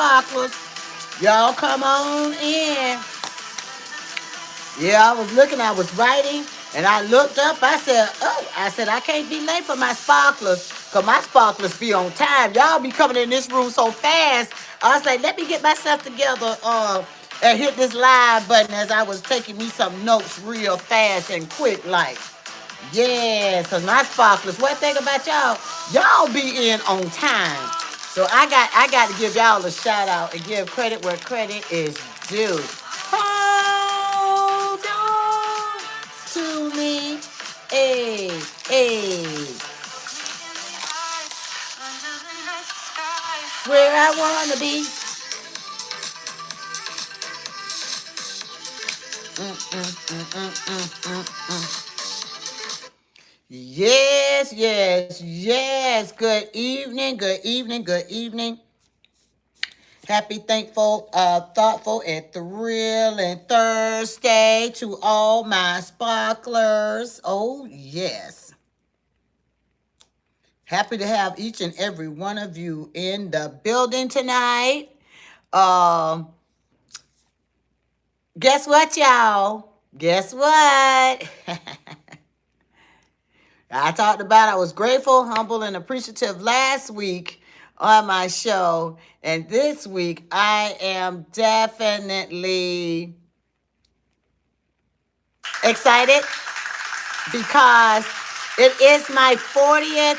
sparklers. Y'all come on in. Yeah, I was looking, I was writing, and I looked up. I said, I can't be late for my sparklers, because my sparklers be on time. Y'all be coming in this room so fast. I was like, let me get myself together and hit this live button as I was taking me some notes real fast and quick like. Yes, because my sparklers, one thing about y'all be in on time. So I got to give y'all a shout out and give credit where credit is due. Hold on to me. Hey, hey. Where I wanna be. Yes, yes, yes. Good evening, good evening, good evening. Happy, thankful, thoughtful, and thrilling Thursday to all my sparklers. Oh, yes. Happy to have each and every one of you in the building tonight. Guess what, y'all? Guess what? I talked about I was grateful, humble, and appreciative last week on my show. And this week, I am definitely excited because it is my 40th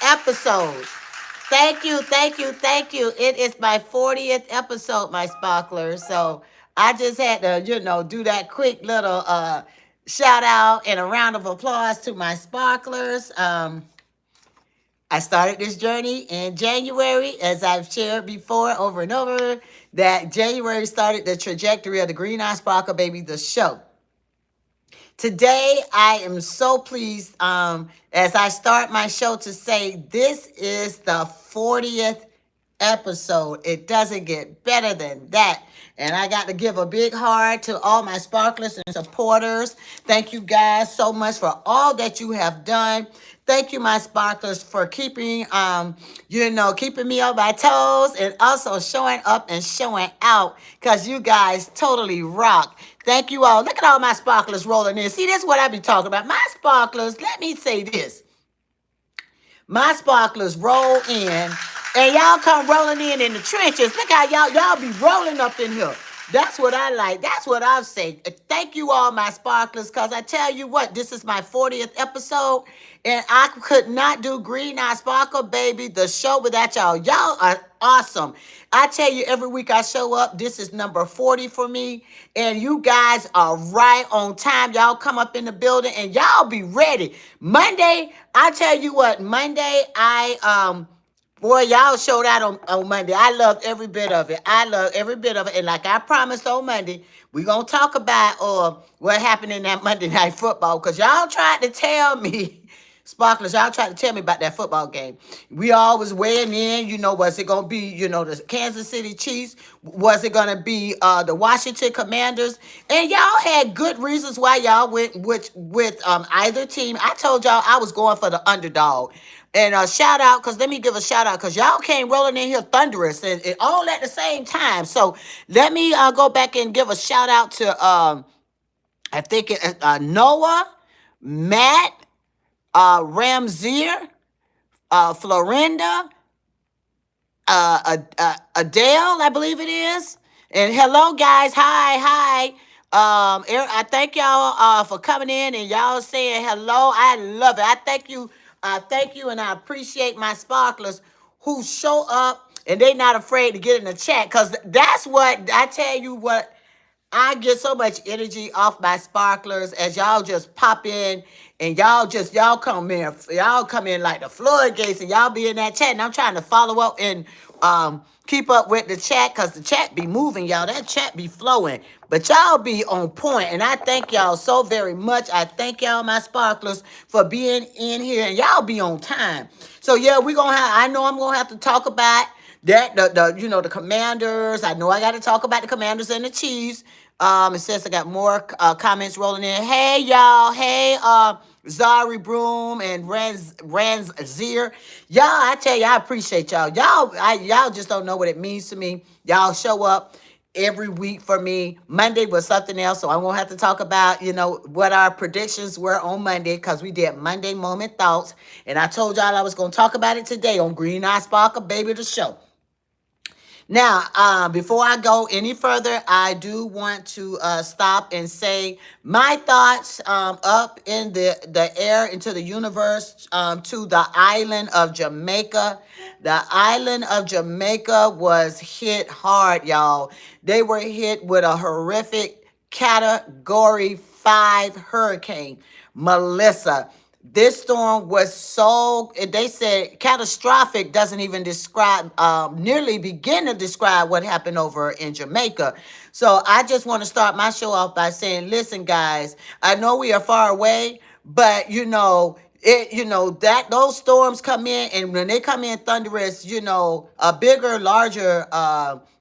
episode. Thank you, thank you, thank you. It is my 40th episode, my sparklers. So I just had to, do that quick little shout out and a round of applause to my sparklers. I started this journey in January, as I've shared before over and over, that January started the trajectory of the Green Eye Sparkle Baby, the show. Today, I am so pleased as I start my show to say this is the 40th episode. It doesn't get better than that. And I got to give a big heart to all my sparklers and supporters. Thank you guys so much for all that you have done. Thank you, my sparklers, for keeping keeping me on my toes and also showing up and showing out because you guys totally rock. Thank you all. Look at all my sparklers rolling in. See, this is what I be talking about. My sparklers, let me say this. My sparklers roll in, and y'all come rolling in the trenches. Look how y'all be rolling up in here. That's what I like. That's what I'll say. Thank you all, my sparklers, because I tell you what, this is my 40th episode, and I could not do Green Eye Sparkle Baby, the show, without y'all. Y'all are awesome. I tell you, every week I show up, this is number 40 for me, and you guys are right on time. Y'all come up in the building, and y'all be ready. Monday, I tell you what, Monday, boy, y'all showed out on Monday. I love every bit of it. I love every bit of it. And like I promised on Monday, we're going to talk about what happened in that Monday Night Football. Because y'all tried to tell me, sparklers, y'all tried to tell me about that football game. We all was weighing in, was it going to be, the Kansas City Chiefs? Was it going to be the Washington Commanders? And y'all had good reasons why y'all went with either team. I told y'all I was going for the underdog. And shout out, because let me give a shout out, because y'all came rolling in here thunderous and all at the same time. So let me go back and give a shout out to, I think, Noah, Matt, Ramzier, Florinda, Adele, I believe it is. And hello, guys. Hi. I thank y'all for coming in and y'all saying hello. I love it. I thank you. Thank you, and I appreciate my sparklers who show up and they not afraid to get in the chat, because that's what I tell you what. I get so much energy off my sparklers as y'all just pop in and y'all come in like the floodgates, and y'all be in that chat, and I'm trying to follow up and keep up with the chat, because the chat be moving, y'all. That chat be flowing, but y'all be on point, and I thank y'all so very much. I thank y'all, my sparklers, for being in here, and y'all be on time. So yeah, I know I'm gonna have to talk about that, the Commanders. I know I got to talk about the Commanders and the Chiefs. It says I got more comments rolling in. Hey, y'all. Hey, Zari Broom and Rans Zier. Y'all, I tell you, I appreciate y'all. Y'all just don't know what it means to me. Y'all show up every week for me. Monday was something else, so I won't have to talk about, what our predictions were on Monday because we did Monday Moment Thoughts. And I told y'all I was going to talk about it today on Green Eye Sparkle Baby the Show. Now, before I go any further, I do want to stop and say my thoughts up in the air into the universe to the island of Jamaica. The island of Jamaica was hit hard, y'all. They were hit with a horrific Category 5 hurricane, Melissa. This storm was so, they said catastrophic doesn't even describe, nearly begin to describe what happened over in Jamaica. So I just want to start my show off by saying, listen, guys, I know we are far away, but that those storms come in, and when they come in thunderous, a bigger, larger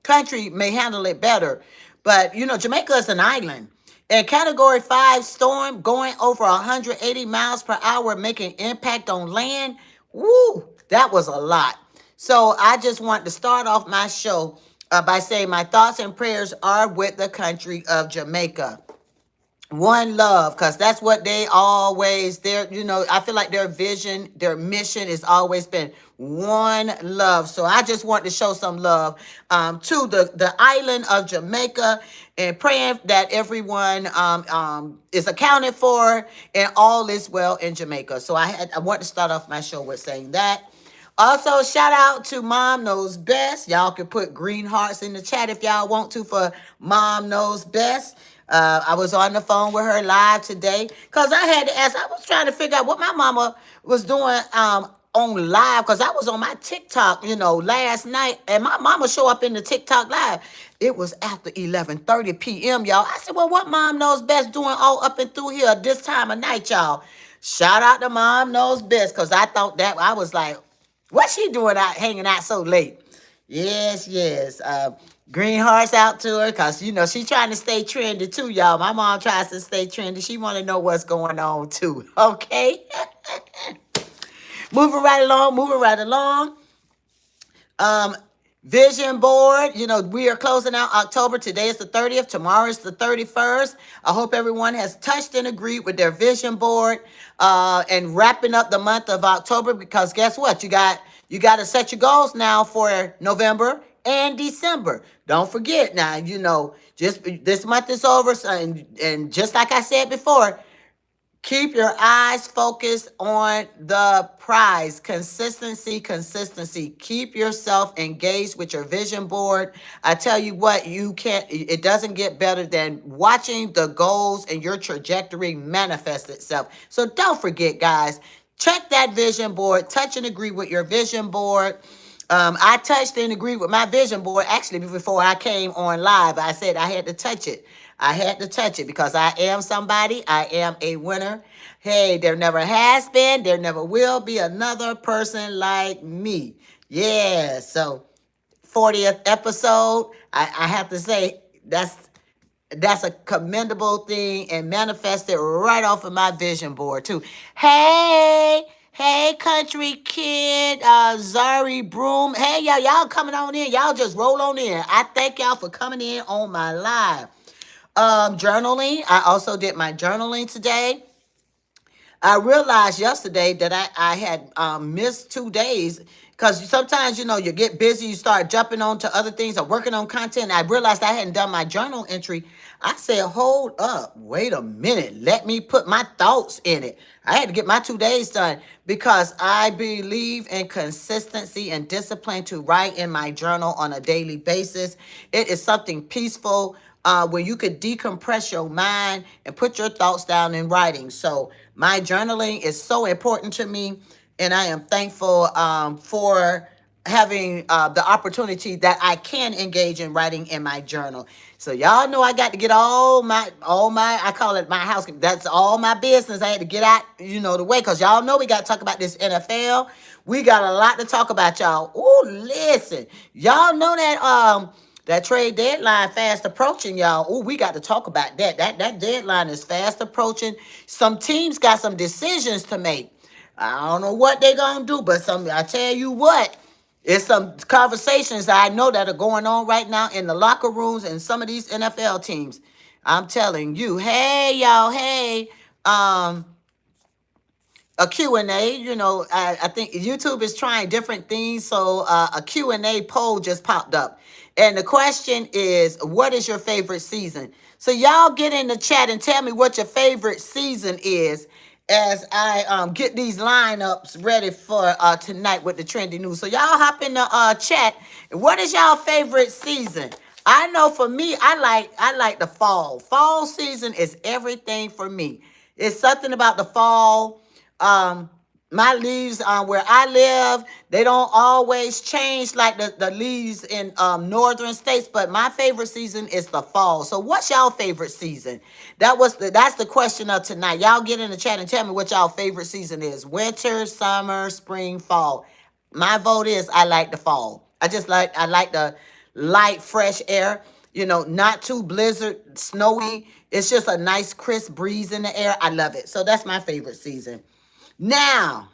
country may handle it better. But Jamaica is an island. A Category 5 storm going over 180 miles per hour, making impact on land. Woo, that was a lot. So I just want to start off my show by saying my thoughts and prayers are with the country of Jamaica. One love, because that's what they always, I feel like their vision, their mission has always been one love. So I just want to show some love to the island of Jamaica, and praying that everyone is accounted for and all is well in Jamaica. So I want to start off my show with saying that. Also, shout out to Mom Knows Best. Y'all can put green hearts in the chat if y'all want to for Mom Knows Best. I was on the phone with her live today because I had to ask. I was trying to figure out what my mama was doing on live, because I was on my TikTok, last night, and my mama show up in the TikTok live. It was after 11:30 p.m., y'all. I said, well, what Mom Knows Best doing all up and through here this time of night, y'all? Shout out to Mom Knows Best, because I thought that, I was like, what's she doing out hanging out so late? Yes, yes. Green hearts out to her, because she's trying to stay trendy too, y'all. My mom tries to stay trendy. She want to know what's going on too. Okay. Moving right along, moving right along. Vision board, we are closing out October. Today is the 30th. Tomorrow is the 31st. I hope everyone has touched and agreed with their vision board and wrapping up the month of October, because guess what? You got to set your goals now for November and December. Don't forget now, just this month is over. So, and just like I said before, keep your eyes focused on the prize. Consistency, consistency. Keep yourself engaged with your vision board. I tell you what, it doesn't get better than watching the goals and your trajectory manifest itself. So don't forget, guys, check that vision board. Touch and agree with your vision board. I touched and agreed with my vision board actually before I came on live. I said I had to touch it. I had to touch it because I am somebody. I am a winner. Hey, there never has been, there never will be another person like me. Yeah, so 40th episode, I have to say that's a commendable thing, and manifested right off of my vision board too. Hey, country kid, Zari Broom. Hey, y'all coming on in. Y'all just roll on in. I thank y'all for coming in on my live. Journaling. I also did my journaling today. I realized yesterday that I had missed 2 days, because sometimes, you get busy, you start jumping on to other things or working on content. I realized I hadn't done my journal entry. I said, hold up, wait a minute. Let me put my thoughts in it. I had to get my 2 days done because I believe in consistency and discipline to write in my journal on a daily basis. It is something peaceful where you could decompress your mind and put your thoughts down in writing. So my journaling is so important to me, and I am thankful for having the opportunity that I can engage in writing in my journal. So y'all know I got to get all my, I call it my house. That's all my business. I had to get out, the way, because y'all know we got to talk about this NFL. We got a lot to talk about, y'all. Oh, listen, y'all know that That trade deadline fast approaching, y'all. Oh, we got to talk about that. That deadline is fast approaching. Some teams got some decisions to make. I don't know what they're gonna do, but I tell you what, it's some conversations I know that are going on right now in the locker rooms and some of these NFL teams. I'm telling you, hey y'all, hey, um, a Q&A. I think YouTube is trying different things. So a Q&A poll just popped up. And the question is, what is your favorite season? So y'all get in the chat and tell me what your favorite season is as I get these lineups ready for tonight with the trendy news. So y'all hop in the chat. What is y'all favorite season? I know for me, I like the fall. Fall season is everything for me. It's something about the fall. um my leaves where I live, they don't always change like the leaves in northern states, but my favorite season is the fall. So what's y'all favorite season? That's the question of tonight. Y'all get in the chat and tell me what y'all favorite season is. Winter, summer, spring, fall. My vote is I like the fall. I like the light, fresh air, not too blizzard, snowy. It's just a nice crisp breeze in the air. I love it. So that's my favorite season. Now,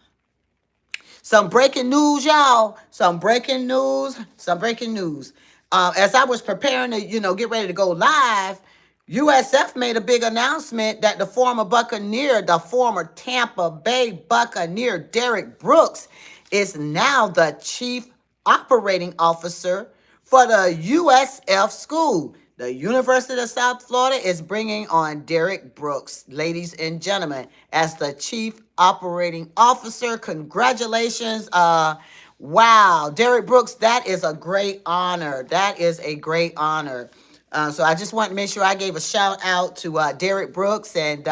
some breaking news, y'all. Some breaking news. Some breaking news. As I was preparing to, get ready to go live, USF made a big announcement that the former Tampa Bay Buccaneer, Derek Brooks, is now the chief operating officer for the USF school. The University of South Florida is bringing on Derek Brooks, ladies and gentlemen, as the chief operating officer. Congratulations. Wow, Derek Brooks, that is a great honor. That is a great honor. So I just want to make sure I gave a shout out to Derek Brooks and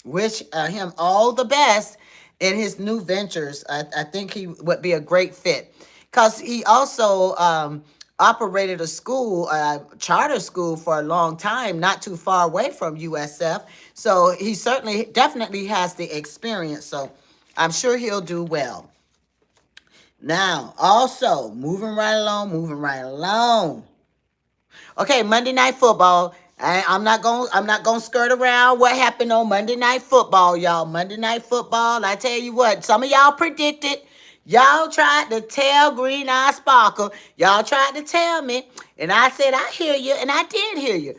wish him all the best in his new ventures. I think he would be a great fit because he also operated a school, a charter school for a long time, not too far away from USF. So he definitely has the experience. So I'm sure he'll do well. Now, also, moving right along. Okay, Monday Night Football. I'm not gonna skirt around what happened on Monday Night Football, y'all. Monday Night Football. I tell you what, some of y'all predicted. Y'all tried to tell Green Eye Sparkle. Y'all tried to tell me, and I said I hear you, and I did hear you.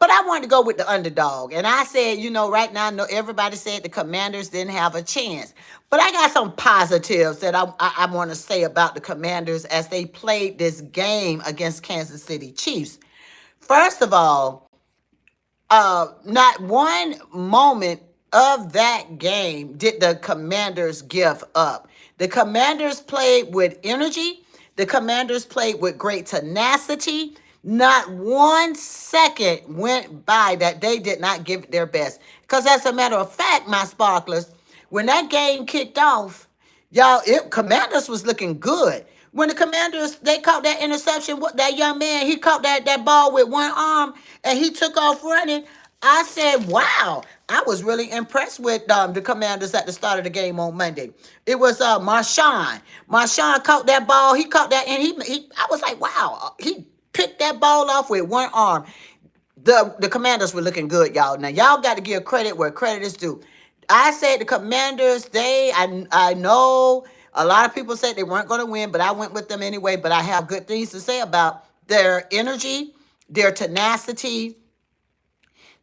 But I wanted to go with the underdog. And I said, right now, no, everybody said the Commanders didn't have a chance. But I got some positives that I want to say about the Commanders as they played this game against Kansas City Chiefs. First of all, not one moment of that game did the Commanders give up. The Commanders played with energy. The Commanders played with great tenacity. Not 1 second went by that they did not give it their best. Because as a matter of fact, my sparklers, when that game kicked off, y'all, Commanders was looking good. When the Commanders, they caught that interception, that young man, he caught that ball with one arm and he took off running. I said, wow. I was really impressed with the Commanders at the start of the game on Monday. It was Marshawn. Marshawn caught that ball. He caught that, and I was like, wow. He picked that ball off with one arm. The Commanders were looking good, y'all. Now, y'all got to give credit where credit is due. I said the Commanders, I know a lot of people said they weren't going to win, but I went with them anyway. But I have good things to say about their energy, their tenacity.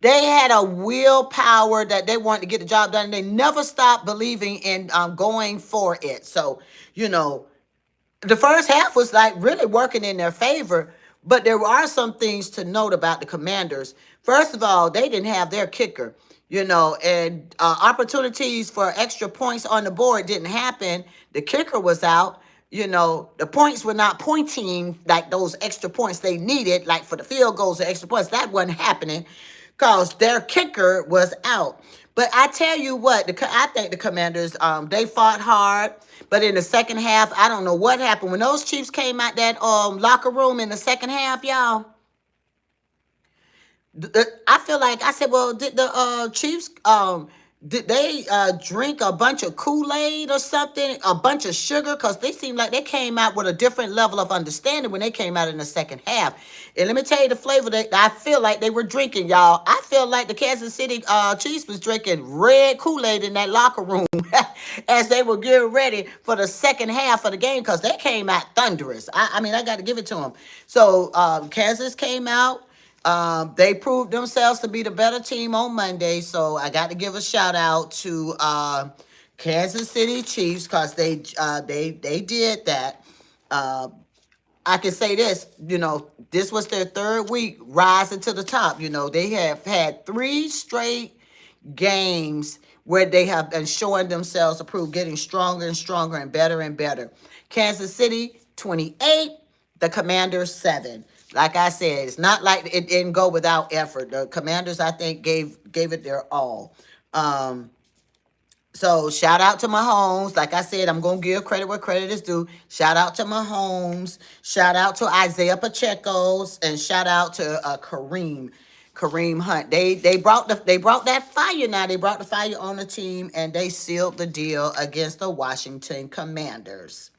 They had a willpower that they wanted to get the job done. They never stopped believing in going for it. So, the first half was like really working in their favor. But there are some things to note about the Commanders. First of all, they didn't have their kicker, and opportunities for extra points on the board didn't happen. The kicker was out. The points were not pointing like those extra points they needed, like for the field goals or extra points. That wasn't happening because their kicker was out. But I tell you what, I think the Commanders, they fought hard. But in the second half, I don't know what happened. When those Chiefs came out that locker room in the second half, y'all, I feel like I said, well, did the Chiefs did they drink a bunch of Kool-Aid or something, a bunch of sugar? Because they seem like they came out with a different level of understanding when they came out in the second half. And let me tell you the flavor that I feel like they were drinking, y'all. I feel like the Kansas City Chiefs was drinking red Kool-Aid in that locker room as they were getting ready for the second half of the game because they came out thunderous. I mean, I got to give it to them. So Kansas came out. They proved themselves to be the better team on Monday, so I got to give a shout out to Kansas City Chiefs because they did that. Uh, I can say this, this was their third week rising to the top. They have had 3 straight games where they have been showing themselves approved, getting stronger and stronger and better and better. Kansas City 28, the Commanders 7. Like I said, it's not like it didn't go without effort. The Commanders, I think, gave it their all. So shout out to Mahomes. Like I said, I'm gonna give credit where credit is due. Shout out to Mahomes. Shout out to Isaiah Pacheco's, and shout out to Kareem Hunt. They brought that fire now. They brought the fire on the team, and they sealed the deal against the Washington Commanders.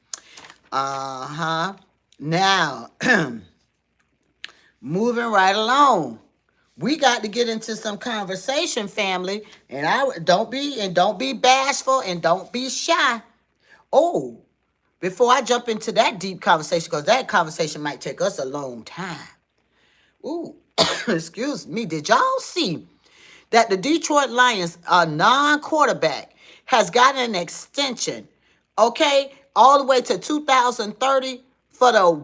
Now, moving right along. We got to get into some conversation, family, and don't be bashful and don't be shy. Oh, before I jump into that deep conversation, because that conversation might take us a long time. Ooh, excuse me. Did y'all see that the Detroit Lions, a non-quarterback, has gotten an extension, okay, all the way to 2030 for the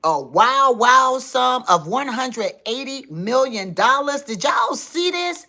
wow sum of $180 million. Did y'all see this?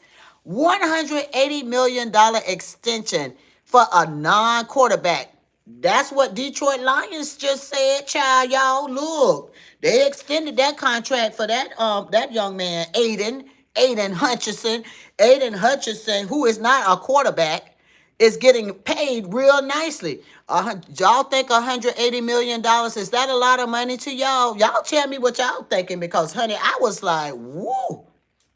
$180 million extension for a non-quarterback. That's what Detroit Lions just said, child. Y'all, look, they extended that contract for that young man, Aiden Hutchinson. Aiden Hutchinson, who is not a quarterback, is getting paid real nicely. Y'all think $180 million, is that a lot of money to y'all? Y'all tell me what y'all thinking, because, honey, I was like, whoa.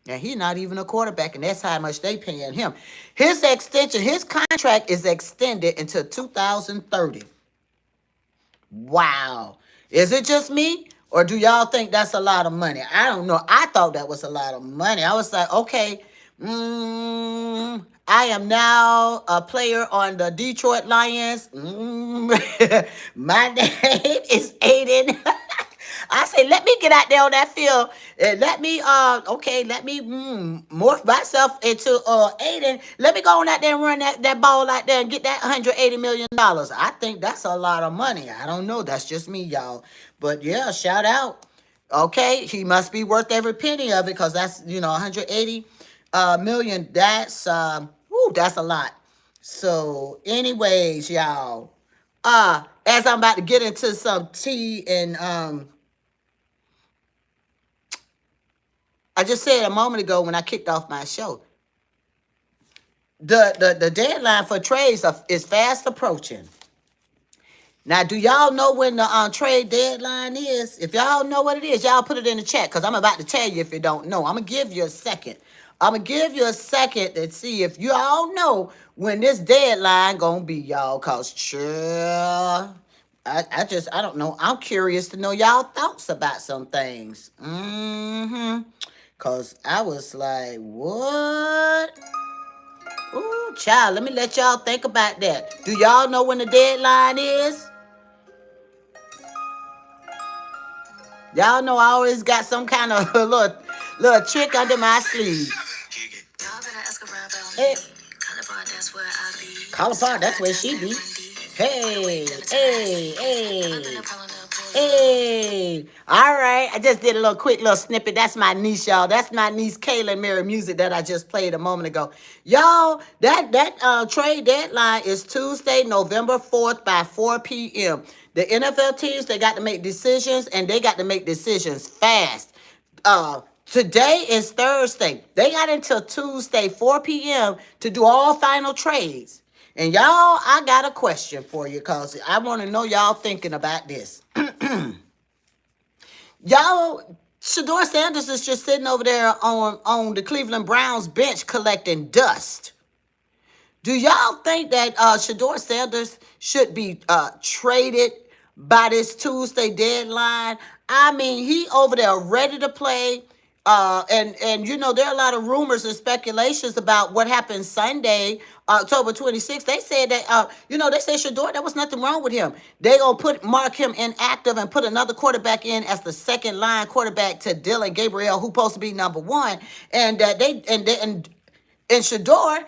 Now, he's not even a quarterback, and that's how much they paying him. His contract is extended until 2030. Wow. Is it just me? Or do y'all think that's a lot of money? I don't know. I thought that was a lot of money. I was like, okay, I am now a player on the Detroit Lions. My name is Aiden. I say, let me get out there on that field and let me morph myself into Aiden. Let me go on out there and run that ball out there and get that $180 million. I think that's a lot of money. I don't know. That's just me, y'all. But yeah, shout out. Okay, he must be worth every penny of it, because that's, 180 million. That's that's a lot. So anyways, y'all, as I'm about to get into some tea, and I just said a moment ago when I kicked off my show, the deadline for trades is fast approaching. Now, do y'all know when the trade deadline is? If y'all know what it is, y'all put it in the chat, because I'm about to tell you if you don't know. I'm going to give you a second. To see if you all know when this deadline going to be, y'all, because, sure, I don't know. I'm curious to know y'all thoughts about some things. Because I was like, what? Ooh, child, let me let y'all think about that. Do y'all know when the deadline is? Y'all know I always got some kind of little trick under my sleeve. Hey. Colorpod, that's where she be. Hey. All right, I just did a quick little snippet. That's my niece, y'all. That's my niece, Kaylin Mary music that I just played a moment ago. Y'all, that trade deadline is Tuesday, November 4th by 4 p.m. The NFL teams, they got to make decisions, and they got to make decisions fast. Today is Thursday. They got until Tuesday, 4 p.m. to do all final trades. And y'all, I got a question for you, because I want to know y'all thinking about this. Y'all, Shedeur Sanders is just sitting over there on the Cleveland Browns bench collecting dust. Do y'all think that Shador Sanders should be traded by this Tuesday deadline? I mean, he over there ready to play. And you know, there are a lot of rumors and speculations about what happened Sunday, October 26th. They said that they said Shador, there was nothing wrong with him. They gonna mark him inactive and put another quarterback in as the second line quarterback to Dylan Gabriel, who's supposed to be number one. And and Shador,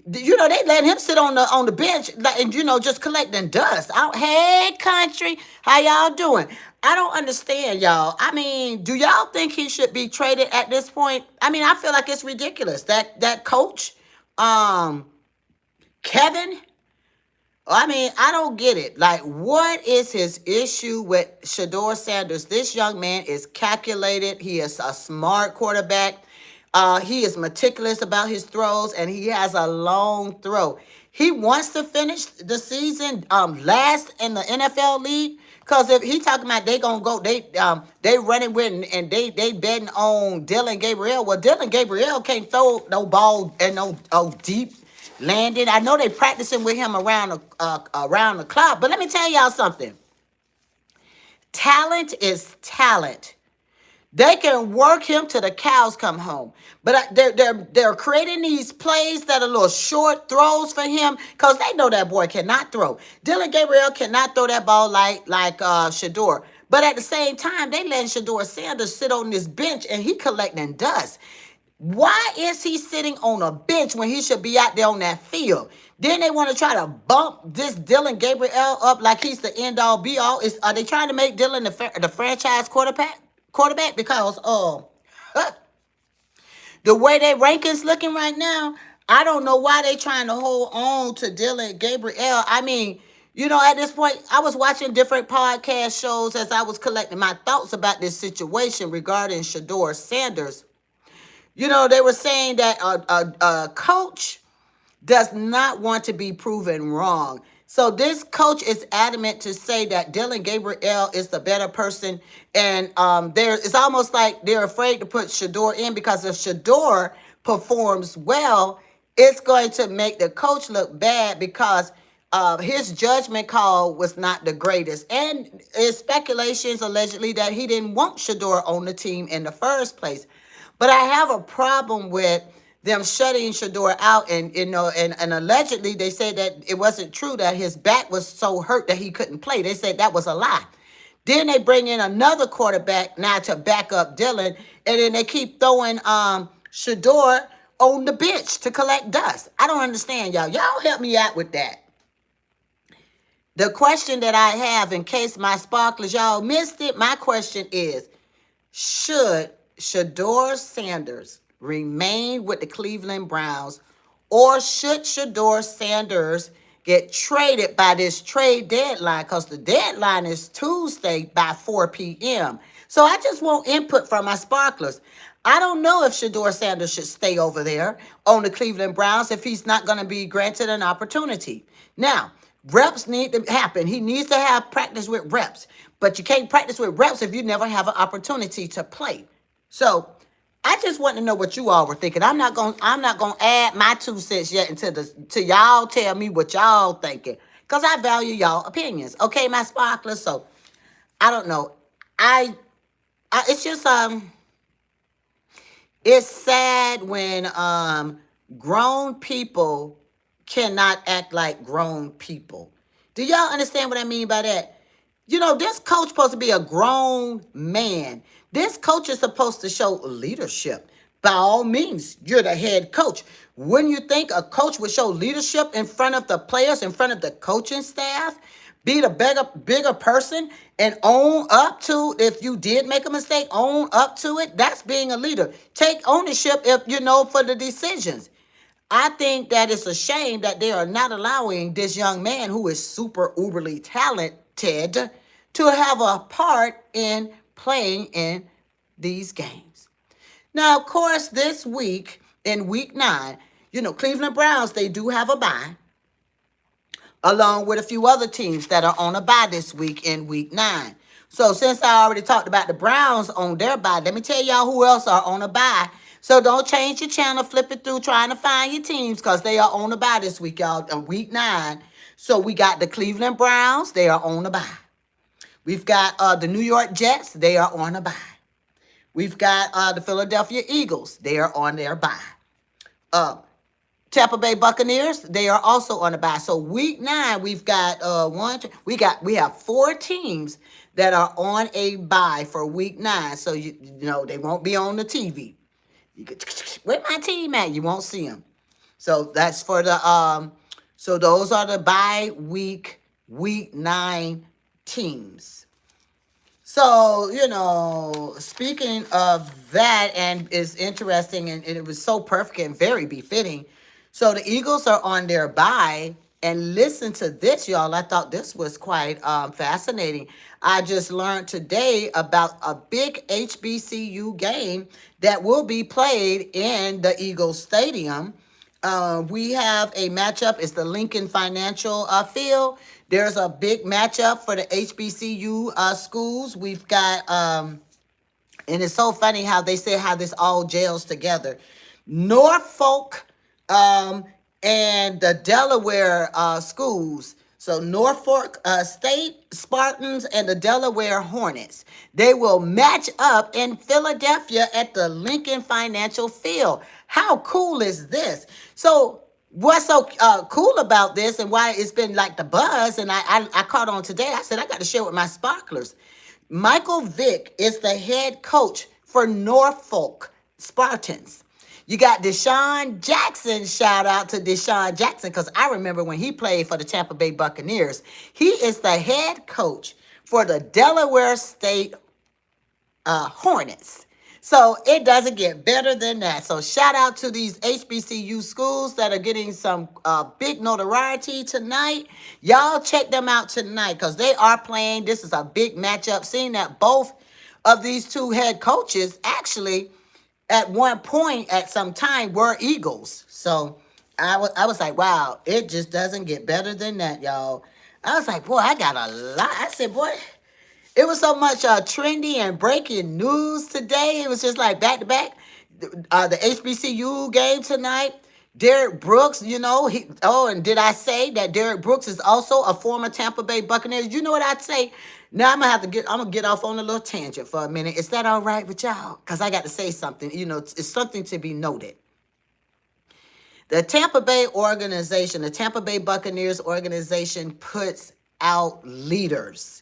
they let him sit on the bench, like, and just collecting dust. Hey, country, how y'all doing? I don't understand, y'all. I mean, do y'all think he should be traded at this point? I mean, I feel like it's ridiculous that coach, Kevin. I mean, I don't get it. Like, what is his issue with Shador Sanders? This young man is calculated. He is a smart quarterback. He is meticulous about his throws, and he has a long throw. He wants to finish the season last in the NFL league. Cause if he talking about they gonna go, they running with and they betting on Dylan Gabriel. Well, Dylan Gabriel can't throw no ball and no deep landing. I know they practicing with him around the clock, but let me tell y'all something. Talent is talent. They can work him till the cows come home. But they're creating these plays that are little short throws for him because they know that boy cannot throw. Dylan Gabriel cannot throw that ball like Shador. But at the same time, they letting Shador Sanders sit on this bench and he collecting dust. Why is he sitting on a bench when he should be out there on that field? Then they want to try to bump this Dylan Gabriel up like he's the end all be all. Are they trying to make Dylan the franchise quarterback? Because the way their rankings looking right now, I don't know why they trying to hold on to Dylan Gabriel. I mean, at this point, I was watching different podcast shows as I was collecting my thoughts about this situation regarding Shador Sanders. They were saying that a coach does not want to be proven wrong. So this coach is adamant to say that Dylan Gabriel is the better person. And it's almost like they're afraid to put Shador in because if Shador performs well, it's going to make the coach look bad because his judgment call was not the greatest. And it's speculations allegedly that he didn't want Shador on the team in the first place. But I have a problem with them shutting Shador out, and allegedly they said that it wasn't true, that his back was so hurt that he couldn't play. They said that was a lie. Then they bring in another quarterback now to back up Dylan, and then they keep throwing Shador on the bench to collect dust. I don't understand, y'all. Y'all help me out with that. The question that I have, in case my sparklers, y'all missed it, my question is, should Shador Sanders remain with the Cleveland Browns, or should Shador Sanders get traded by this trade deadline? Because the deadline is Tuesday by 4 p.m. So I just want input from my sparklers. I don't know if Shador Sanders should stay over there on the Cleveland Browns if he's not going to be granted an opportunity. Now, reps need to happen. He needs to have practice with reps. But you can't practice with reps if you never have an opportunity to play. So I just want to know what you all were thinking. I'm not gonna add my 2 cents yet until y'all tell me what y'all thinking, because I value y'all opinions. Okay, my sparklers. So I don't know. It's just it's sad when grown people cannot act like grown people. Do y'all understand what I mean by that? This coach supposed to be a grown man. This coach is supposed to show leadership. By all means, you're the head coach. Wouldn't you think a coach would show leadership in front of the players, in front of the coaching staff? Be the bigger person and own up to, if you did make a mistake, own up to it. That's being a leader. Take ownership for the decisions. I think that it's a shame that they are not allowing this young man who is super uberly talented to have a part in playing in these games. Now, of course, this week, in week 9, Cleveland Browns, they do have a bye, along with a few other teams that are on a bye this week in week 9. So since I already talked about the Browns on their bye, let me tell y'all who else are on a bye. So don't change your channel, flip it through, trying to find your teams because they are on the bye this week, y'all, on week 9. So we got the Cleveland Browns, they are on the bye. We've got the New York Jets, they are on a bye. We've got the Philadelphia Eagles, they are on their bye. Tampa Bay Buccaneers, they are also on a bye. So week 9, we've got we have 4 teams that are on a bye for week 9. So you know they won't be on the TV. Where my team at? You won't see them. So that's for the so those are the bye week 9 teams. So, speaking of that, and it's interesting, and it was so perfect and very befitting. So the Eagles are on their bye, and listen to this, y'all. I thought this was quite fascinating. I just learned today about a big HBCU game that will be played in the Eagles Stadium. We have a matchup. It's the Lincoln Financial Field. There's a big matchup for the HBCU schools. We've got, and it's so funny how they say how this all gels together. Norfolk and the Delaware schools. So Norfolk State Spartans and the Delaware Hornets. They will match up in Philadelphia at the Lincoln Financial Field. How cool is this? So what's so cool about this and why it's been like the buzz, and I caught on today, I said I got to share with my sparklers. Michael Vick is the head coach for Norfolk Spartans. You got Deshaun Jackson. Shout out to Deshaun Jackson because I remember when he played for the Tampa Bay Buccaneers. He is the head coach for the Delaware State Hornets. So it doesn't get better than that. So shout out to these HBCU schools that are getting some big notoriety tonight. Y'all check them out tonight because they are playing. This is a big matchup. Seeing that both of these two head coaches actually at one point at some time were Eagles. So I was like, wow, it just doesn't get better than that, y'all. I was like, boy, I got a lot. I said, boy, it was so much trendy and breaking news today. It was just like back to back. The HBCU game tonight. Derek Brooks, and did I say that Derek Brooks is also a former Tampa Bay Buccaneers? You know what I'd say? Now I'm gonna get off on a little tangent for a minute. Is that all right with y'all? Because I got to say something. It's something to be noted. The Tampa Bay organization, the Tampa Bay Buccaneers organization, puts out leaders.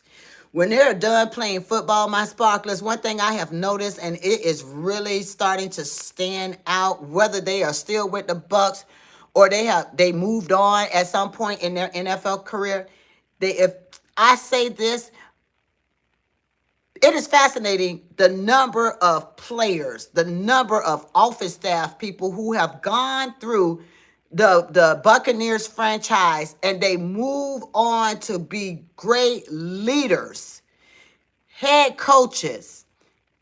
When they're done playing football, my sparklers, one thing I have noticed, and it is really starting to stand out, whether they are still with the Bucs or they moved on at some point in their NFL career. If I say this, it is fascinating the number of players, the number of office staff people who have gone through the Buccaneers franchise and they move on to be great leaders, head coaches,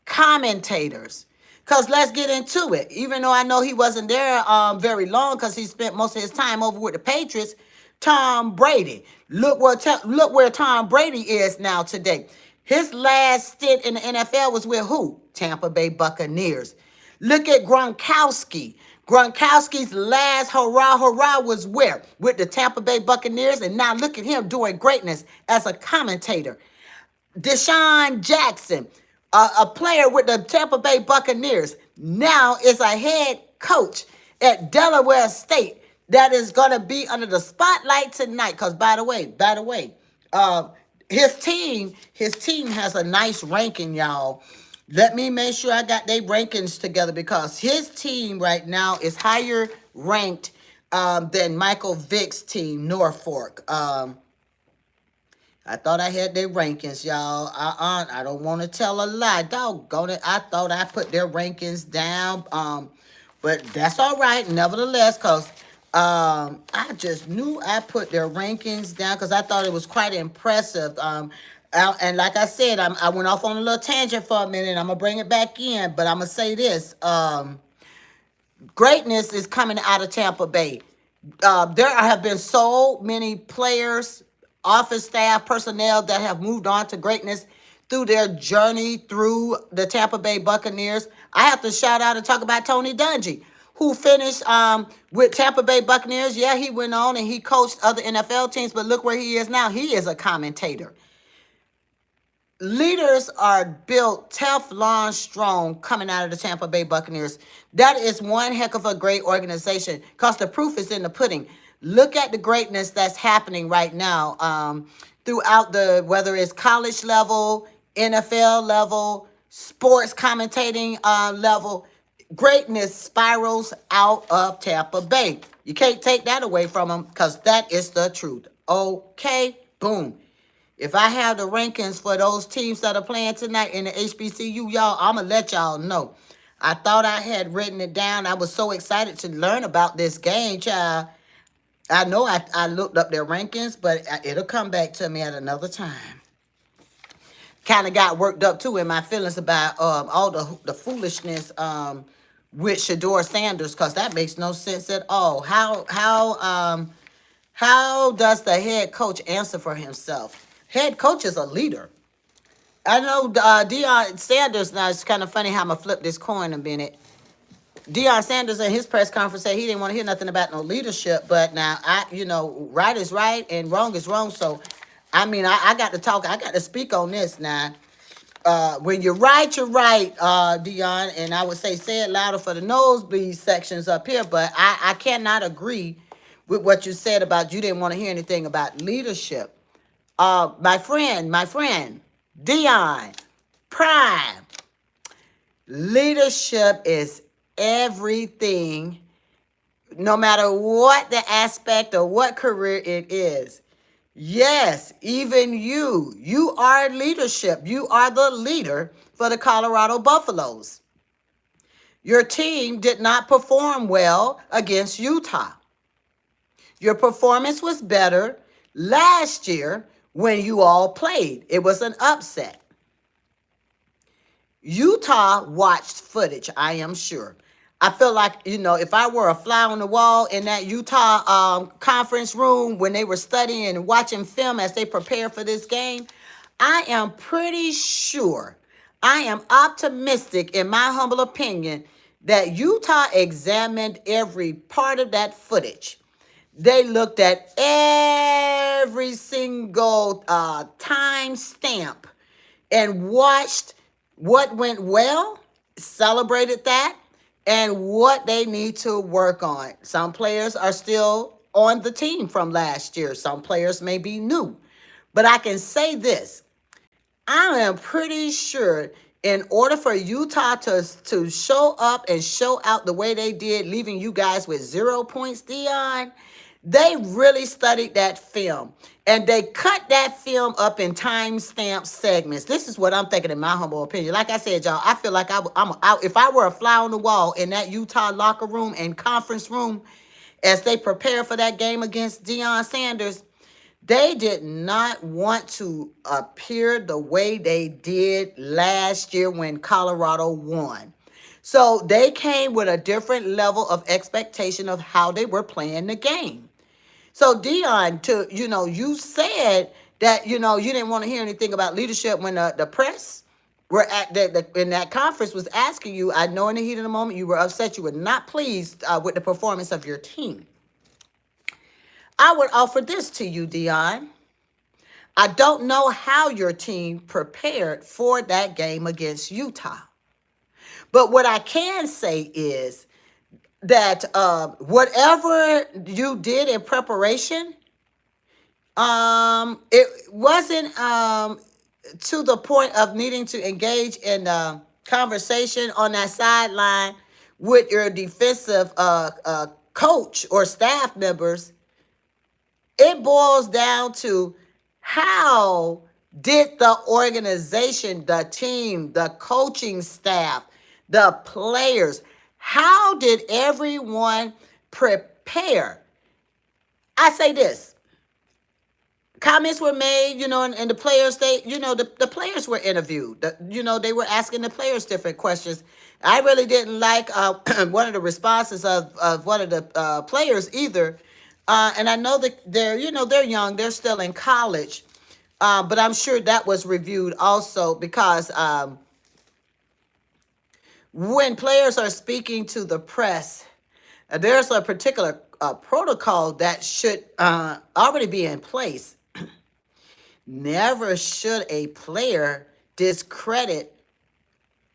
commentators. Because let's get into it. Even though I know he wasn't there very long because he spent most of his time over with the Patriots, Tom Brady. Look where Tom Brady is now today. His last stint in the NFL was with who? Tampa Bay Buccaneers. Look at Gronkowski. Gronkowski's last hurrah was where? With the Tampa Bay Buccaneers. And now look at him doing greatness as a commentator. Deshaun Jackson, a player with the Tampa Bay Buccaneers, now is a head coach at Delaware State that is going to be under the spotlight tonight. Because by the way, his team has a nice ranking, y'all. Let me make sure I got their rankings together because his team right now is higher ranked than Michael Vick's team, Norfolk. I thought I had their rankings, y'all. I don't want to tell a lie. Doggone it. I thought I put their rankings down. But that's all right, nevertheless, because I just knew I put their rankings down because I thought it was quite impressive. And like I said, I went off on a little tangent for a minute. I'm going to bring it back in, but I'm going to say this. Greatness is coming out of Tampa Bay. There have been so many players, office staff, personnel that have moved on to greatness through their journey through the Tampa Bay Buccaneers. I have to shout out and talk about Tony Dungy, who finished with Tampa Bay Buccaneers. Yeah, he went on and he coached other NFL teams, but look where he is now. He is a commentator. Leaders are built Teflon strong coming out of the Tampa Bay Buccaneers. That is one heck of a great organization because the proof is in the pudding. Look at the greatness that's happening right now throughout whether it's college level, NFL level, sports commentating level. Greatness spirals out of Tampa Bay. You can't take that away from them because that is the truth. Okay, boom. If I have the rankings for those teams that are playing tonight in the HBCU, y'all, I'm going to let y'all know. I thought I had written it down. I was so excited to learn about this game, child. I know I looked up their rankings, but it'll come back to me at another time. Kind of got worked up, too, in my feelings about all the foolishness with Shedeur Sanders, because that makes no sense at all. How does the head coach answer for himself? Head coach is a leader. I know Deion Sanders, now it's kind of funny how I'm going to flip this coin a minute. Deion Sanders in his press conference said he didn't want to hear nothing about no leadership, but now, right is right and wrong is wrong. So, I got to talk. I got to speak on this now. When you're right, Deion, and I would say it louder for the nosebleed sections up here, but I cannot agree with what you said about you didn't want to hear anything about leadership. My friend, Deion, Prime, leadership is everything, no matter what the aspect or what career it is. Yes, even you are leadership. You are the leader for the Colorado Buffaloes. Your team did not perform well against Utah. Your performance was better last year when you all played. It was an upset. Utah watched footage, I am sure. I feel like, if I were a fly on the wall in that Utah conference room when they were studying and watching film as they prepare for this game, I am pretty sure, I am optimistic in my humble opinion that Utah examined every part of that footage. They looked at every single time stamp and watched what went well, celebrated that, and what they need to work on. Some players are still on the team from last year. Some players may be new. But I can say this. I am pretty sure in order for Utah to show up and show out the way they did, leaving you guys with 0 points, Deion, they really studied that film. And they cut that film up in time-stamp segments. This is what I'm thinking in my humble opinion. Like I said, y'all, I feel like if I were a fly on the wall in that Utah locker room and conference room as they prepare for that game against Deion Sanders, they did not want to appear the way they did last year when Colorado won. So they came with a different level of expectation of how they were playing the game. So Deion, you said that, you didn't want to hear anything about leadership when the press were in that conference was asking you. I know in the heat of the moment you were upset. You were not pleased with the performance of your team. I would offer this to you, Deion. I don't know how your team prepared for that game against Utah. But what I can say is that whatever you did in preparation, it wasn't to the point of needing to engage in conversation on that sideline with your defensive coach or staff members. It boils down to how did the organization, the team, the coaching staff, the players, how did everyone prepare? I say this. Comments were made, and the players, the players were interviewed. They were asking the players different questions. I really didn't like one of the responses of one of the players either. And I know that they're young, they're still in college. But I'm sure that was reviewed also because When players are speaking to the press, there's a particular protocol that should already be in place. Never should a player discredit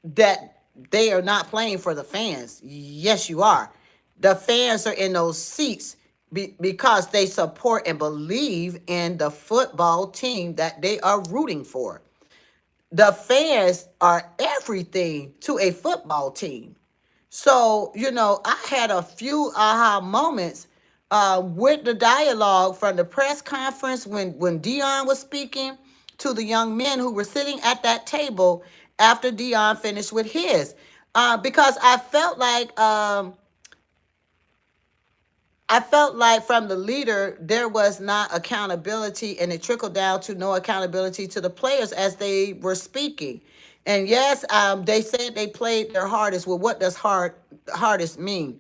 that they are not playing for the fans. Yes, you are. The fans are in those seats because they support and believe in the football team that they are rooting for. The fans are everything to a football team. So, I had a few aha moments with the dialogue from the press conference when Dion was speaking to the young men who were sitting at that table after Dion finished with his. Because I felt like from the leader, there was not accountability, and it trickled down to no accountability to the players as they were speaking. And yes, they said they played their hardest. Well, what does hardest mean?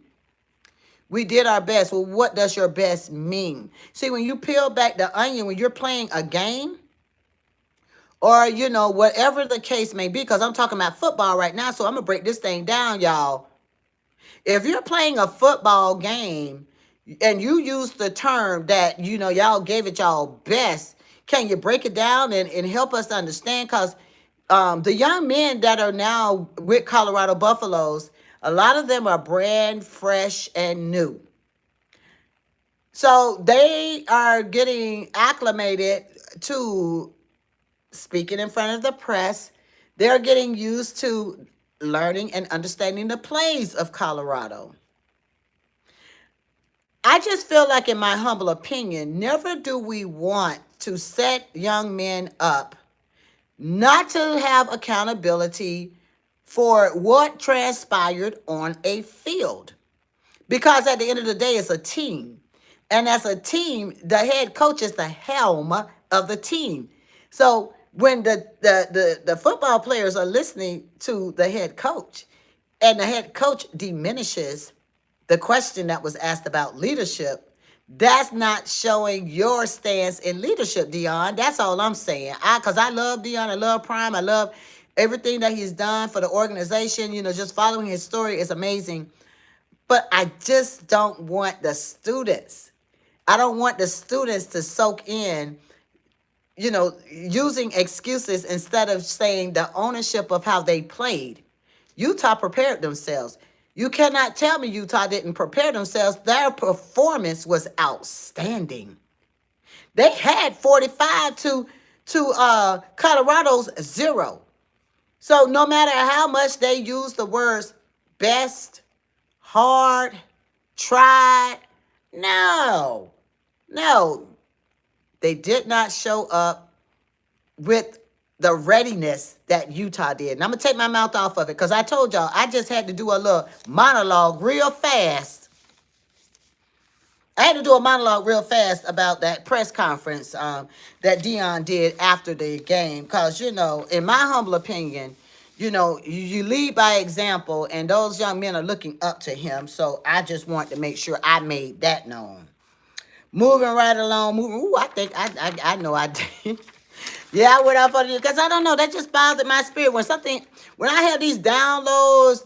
We did our best. Well, what does your best mean? See, when you peel back the onion, when you're playing a game, or whatever the case may be, because I'm talking about football right now, so I'm gonna break this thing down, y'all. If you're playing a football game and you use the term that y'all gave it y'all best, can you break it down and help us understand? Because the young men that are now with Colorado Buffaloes, a lot of them are brand fresh and new. So they are getting acclimated to speaking in front of the press. They're getting used to learning and understanding the plays of Colorado. I just feel like, in my humble opinion, never do we want to set young men up not to have accountability for what transpired on a field. Because at the end of the day, it's a team. And as a team, the head coach is the helm of the team. So when the football players are listening to the head coach, and the head coach diminishes the question that was asked about leadership, that's not showing your stance in leadership, Dion. That's all I'm saying. Because I love Dion. I love Prime. I love everything that he's done for the organization. Just following his story is amazing. But I just don't want the students. I don't want the students to soak in, using excuses instead of saying the ownership of how they played. Utah prepared themselves. You cannot tell me Utah didn't prepare themselves. Their performance was outstanding. They had 45 to Colorado's 0. So no matter how much they use the words best, hard, tried, no, they did not show up with the readiness that Utah did. And I'm going to take my mouth off of it because I told y'all I just had to do a little monologue real fast. I had to do a monologue real fast about that press conference that Dion did after the game. Because, in my humble opinion, you lead by example, and those young men are looking up to him. So I just want to make sure I made that known. Moving right along. I think I know I did. Yeah, I went off on it because I don't know. That just bothered my spirit. When I have these downloads,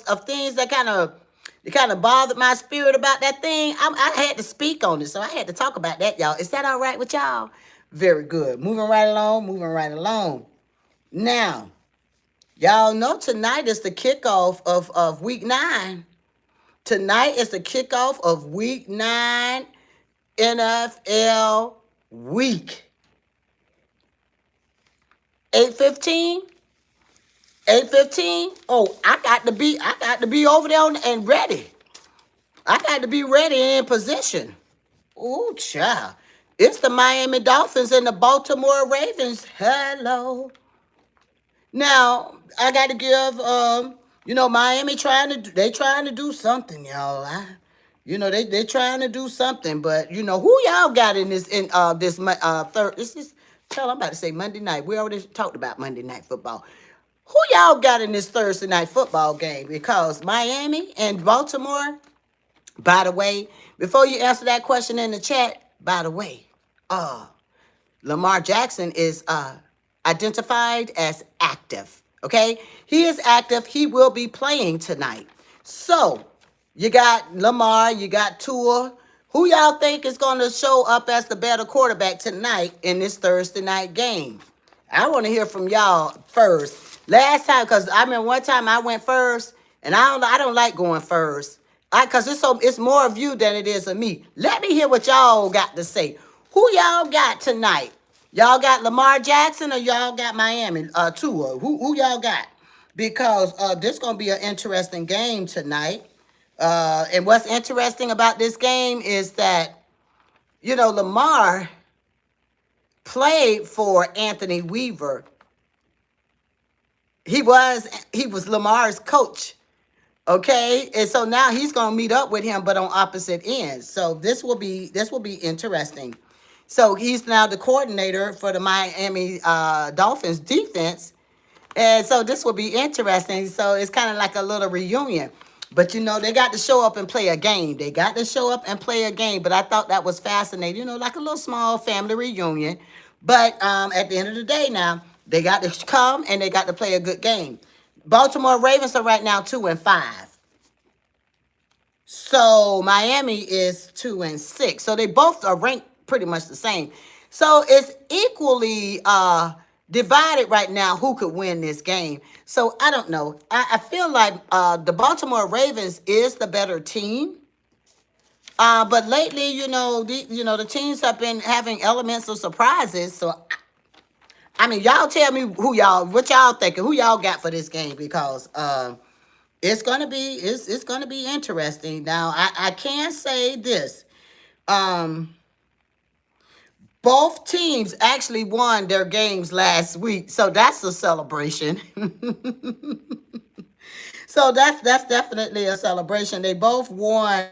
of things that kind of bothered my spirit about that thing, I had to speak on it. So I had to talk about that, y'all. Is that all right with y'all? Very good. Moving right along. Now, y'all know tonight is the kickoff of week 9. Tonight is the kickoff of week 9 NFL week. 8:15. Oh, I got to be over there and ready. I got to be ready and in position. Ooh, child. It's the Miami Dolphins and the Baltimore Ravens. Hello. Now, I got to give Miami trying to do something, y'all. They trying to do something, but who y'all got in this third? I'm about to say Monday night. We already talked about Monday Night Football. Who y'all got in this Thursday night football game? Because Miami and Baltimore, by the way, before you answer that question in the chat, by the way, Lamar Jackson is identified as active. Okay, he is active. He will be playing tonight. So you got Lamar, you got Tua. Who y'all think is going to show up as the better quarterback tonight in this Thursday night game? I want to hear from y'all first. Last time, because I remember one time I went first, and I don't like going first. Because it's more of you than it is of me. Let me hear what y'all got to say. Who y'all got tonight? Y'all got Lamar Jackson or y'all got Miami Tua? Who y'all got? Because this gonna be an interesting game tonight. And what's interesting about this game is that Lamar played for Anthony Weaver. He was Lamar's coach. Okay, and so now he's gonna meet up with him, but on opposite ends. So this will be interesting. So he's now the coordinator for the Miami Dolphins defense, and so this will be interesting. So it's kind of like a little reunion. But they got to show up and play a game. They got to show up and play a game. But I thought that was fascinating, like a little small family reunion. But at the end of the day now, they got to come and they got to play a good game. Baltimore Ravens are right now 2-5. So Miami is 2-6. So they both are ranked pretty much the same. So it's equally divided right now who could win this game. So I don't know. I feel like the Baltimore Ravens is the better team. But lately, the teams have been having elements of surprises. So I mean, y'all tell me what y'all thinking, who y'all got for this game, because it's gonna be interesting. Now, I can say this. Both teams actually won their games last week, so that's a celebration. So that's definitely a celebration. They both won